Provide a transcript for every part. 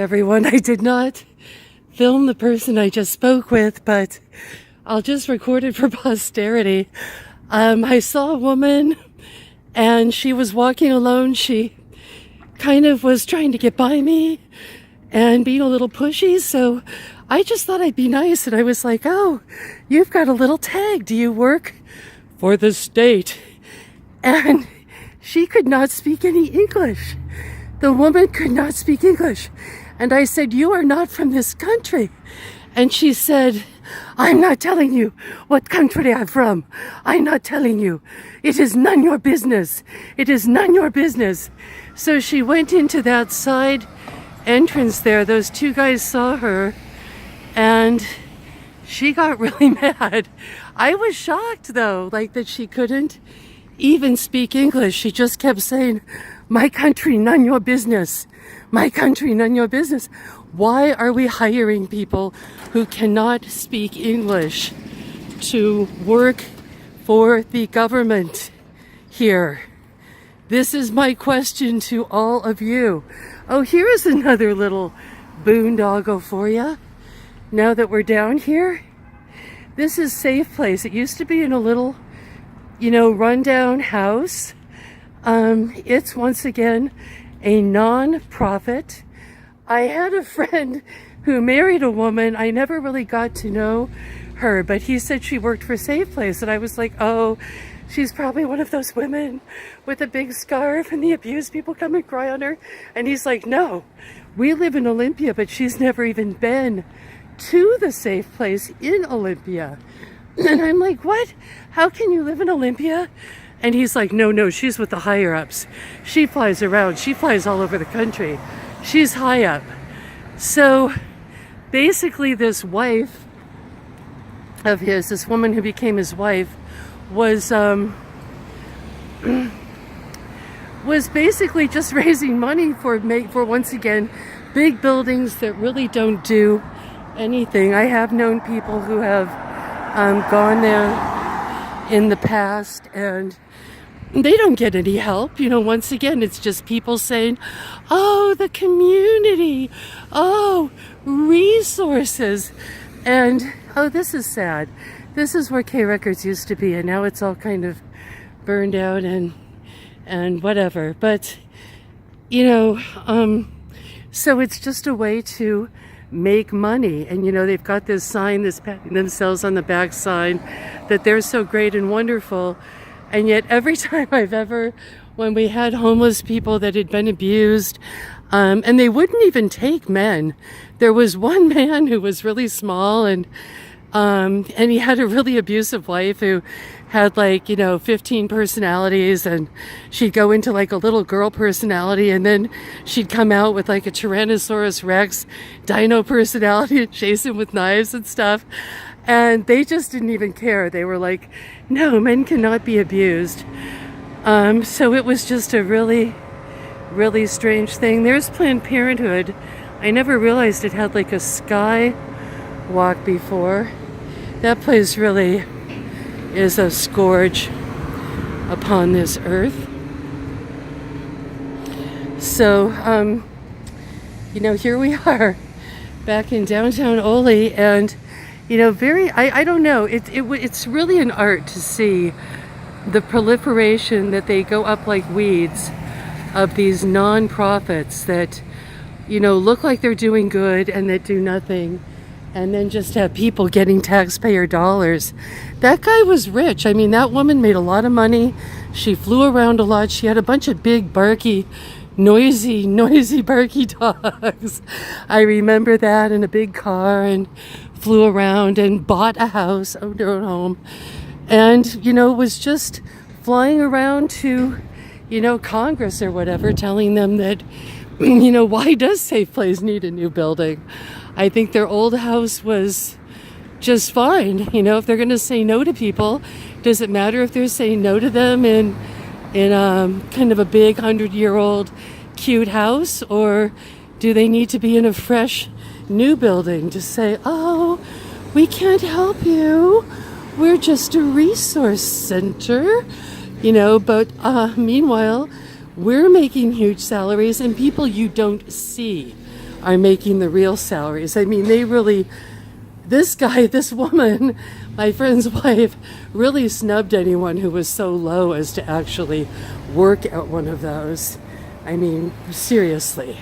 Everyone, I did not film the person I just spoke with, but I'll just record it for posterity. I saw a woman and she was walking alone. She kind of was trying to get by me and being a little pushy, so I just thought I'd be nice, and I was like, "Oh, you've got a little tag. Do you work for the state?" And she could not speak any English. The woman could not speak English. And I said, "You are not from this country." And she said, "I'm not telling you what country I'm from. I'm not telling you. It is none your business. It is none your business." So she went into that side entrance there. Those two guys saw her and she got really mad. I was shocked though, like that she couldn't even speak English. She just kept saying, "My country, none your business. My country, none your business." Why are we hiring people who cannot speak English to work for the government here? This is my question to all of you. Oh, here's another little boondoggle for you. Now that we're down here, this is Safe Place. It used to be in a little, rundown house. It's once again a non-profit. I had a friend who married a woman. I never really got to know her, but he said she worked for Safe Place, and I was like, "Oh, she's probably one of those women with a big scarf and the abused people come and cry on her." And he's like, "No, we live in Olympia," but she's never even been to the Safe Place in Olympia. And I'm like, "What? How can you live in Olympia?" And he's like, no, she's with the higher ups. She flies around. She flies all over the country. She's high up. So basically this wife of his, this woman who became his wife, was basically just raising money for once again, big buildings that really don't do anything. I have known people who have gone there in the past, and they don't get any help. Once again, it's just people saying, "Oh, the community, oh, resources." And, oh, this is sad. This is where K Records used to be, and now it's all kind of burned out and whatever. But, so it's just a way to make money. And they've got this sign, this patting themselves on the back sign, that they're so great and wonderful. And yet every time when we had homeless people that had been abused, and they wouldn't even take men. There was one man who was really small, and he had a really abusive wife who had 15 personalities, and she'd go into a little girl personality, and then she'd come out with a Tyrannosaurus Rex dino personality and chase him with knives and stuff. And they just didn't even care. They were like, "No, men cannot be abused." So it was just a really, really strange thing. There's Planned Parenthood. I never realized it had a sky walk before. That place really is a scourge upon this earth. So, here we are back in downtown Ole, and I don't know, it's really an art to see the proliferation that they go up like weeds of these non-profits that look like they're doing good and that do nothing, and then just have people getting taxpayer dollars. That guy was rich. I mean, that woman made a lot of money. She flew around a lot. She had a bunch of big, barky, noisy barky dogs. I remember that, in a big car, and flew around and bought a house, owned her own home, and was just flying around to Congress or whatever, telling them that why does Safe Place need a new building? I think their old house was just fine. If they're going to say no to people, does it matter if they're saying no to them in kind of a big 100-year-old cute house, or do they need to be in a fresh new building to say, "Oh, we can't help you, we're just a resource center," but meanwhile we're making huge salaries, and people you don't see are making the real salaries. I mean, they really, this guy, this woman, my friend's wife, really snubbed anyone who was so low as to actually work at one of those. I mean, seriously,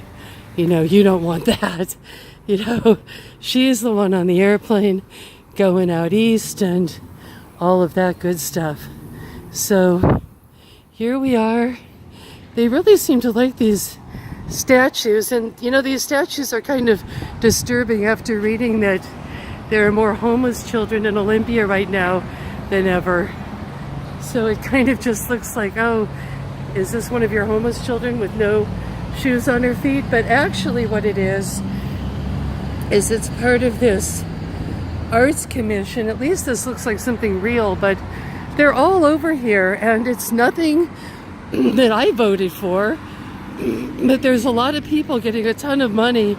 you know, you don't want that. You know, she's the one on the airplane going out east and all of that good stuff. So here we are. They really seem to like these statues, and you know, these statues are kind of disturbing after reading that there are more homeless children in Olympia right now than ever. So it kind of just looks like, oh, is this one of your homeless children with no shoes on her feet? But actually what it is it's part of this arts commission. At least this looks like something real, but they're all over here, and it's nothing that I voted for. But there's a lot of people getting a ton of money.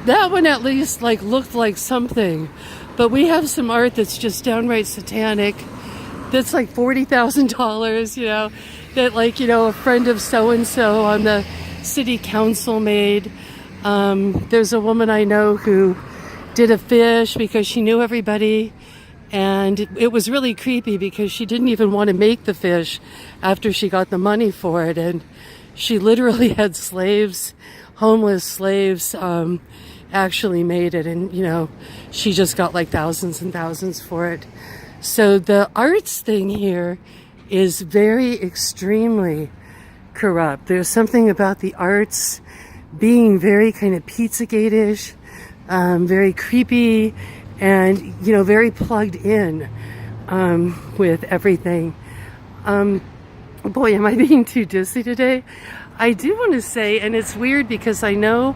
That one at least like looked like something. But we have some art that's just downright satanic. That's like $40,000, you know, that like, you know, a friend of so-and-so on the city council made. There's a woman I know who did a fish because she knew everybody. And it was really creepy because she didn't even want to make the fish after she got the money for it. And she literally had slaves, homeless slaves, actually made it. And, you know, she just got like thousands and thousands for it. So the arts thing here is very extremely corrupt. There's something about the arts being very kind of Pizzagate-ish, very creepy, and, you know, very plugged in with everything. Boy, am I being too dissy today? I do want to say, and it's weird because I know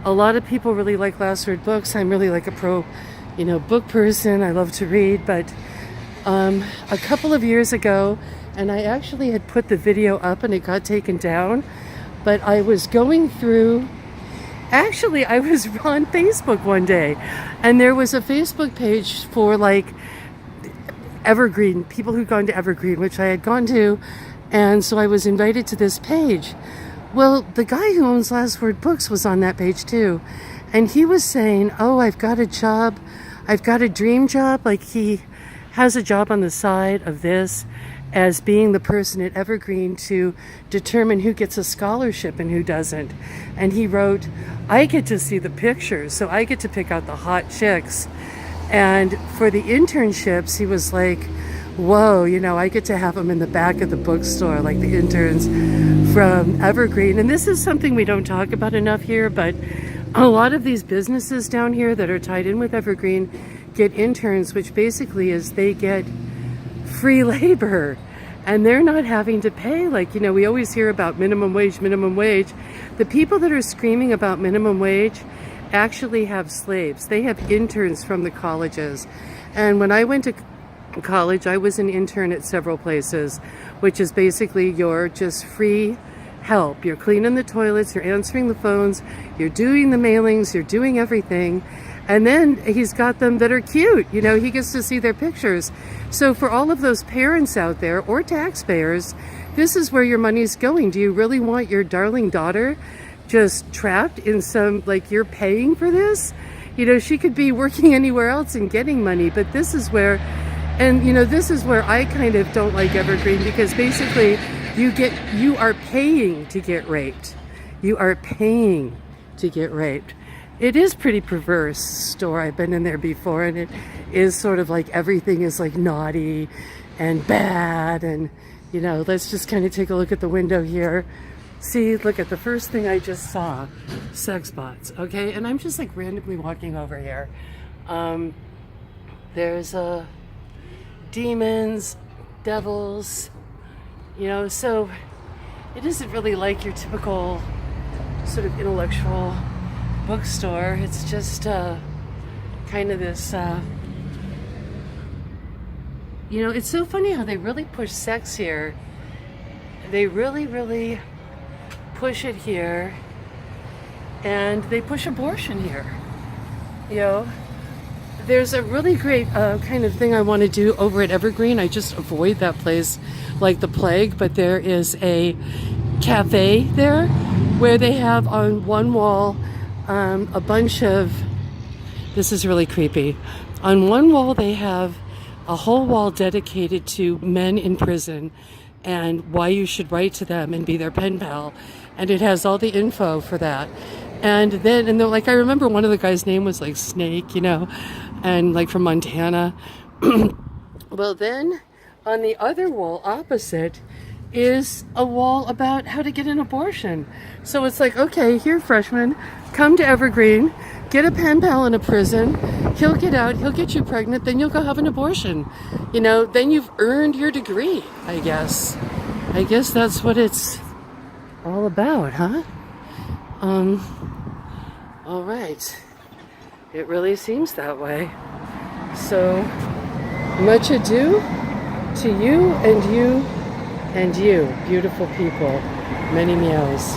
a lot of people really like last word books. I'm really like a pro, you know, book person. I love to read, but a couple of years ago, and I actually had put the video up and it got taken down, but I was going through, actually I was on Facebook one day, and there was a Facebook page for like Evergreen, people who'd gone to Evergreen, which I had gone to, and so I was invited to this page. Well, the guy who owns Last Word Books was on that page too, and he was saying, oh, I've got a job, I've got a dream job, like he has a job on the side of this as being the person at Evergreen to determine who gets a scholarship and who doesn't. And he wrote, I get to see the pictures, so I get to pick out the hot chicks. And for the internships, he was like, whoa, you know, I get to have them in the back of the bookstore, like the interns from Evergreen. And this is something we don't talk about enough here, but a lot of these businesses down here that are tied in with Evergreen get interns, which basically is they get free labor, and they're not having to pay. Like, you know, we always hear about minimum wage, minimum wage. The people that are screaming about minimum wage actually have slaves. They have interns from the colleges. And when I went to college, I was an intern at several places, which is basically you're just free help. You're cleaning the toilets, you're answering the phones, you're doing the mailings, you're doing everything. And then he's got them that are cute. You know, he gets to see their pictures. So for all of those parents out there or taxpayers, this is where your money's going. Do you really want your darling daughter just trapped in some, like, you're paying for this? You know, she could be working anywhere else and getting money, but this is where, and you know, this is where I kind of don't like Evergreen, because basically you are paying to get raped. You are paying to get raped. It is pretty perverse store. I've been in there before, and it is sort of like everything is like naughty and bad. And, you know, let's just kind of take a look at the window here. See, look at the first thing I just saw, sex bots, okay? And I'm just like randomly walking over here. There's demons, devils, you know, so it isn't really like your typical sort of intellectual bookstore. It's just kind of this, you know, it's so funny how they really push sex here. They really, really push it here, and they push abortion here. You know, there's a really great kind of thing I want to do over at Evergreen. I just avoid that place like the plague, but there is a cafe there where they have on one wall a bunch of, this is really creepy. On one wall, they have a whole wall dedicated to men in prison and why you should write to them and be their pen pal. And it has all the info for that. And then, and they're like, I remember one of the guys' name was like Snake, you know, and like from Montana. Well, then on the other wall opposite is a wall about how to get an abortion. So it's like, okay, here, freshman, come to Evergreen, get a pen pal in a prison. He'll get out, he'll get you pregnant, then you'll go have an abortion. You know, then you've earned your degree, I guess. I guess that's what it's all about, huh? All right. It really seems that way. So, much ado to you and you and you, beautiful people. Many meows.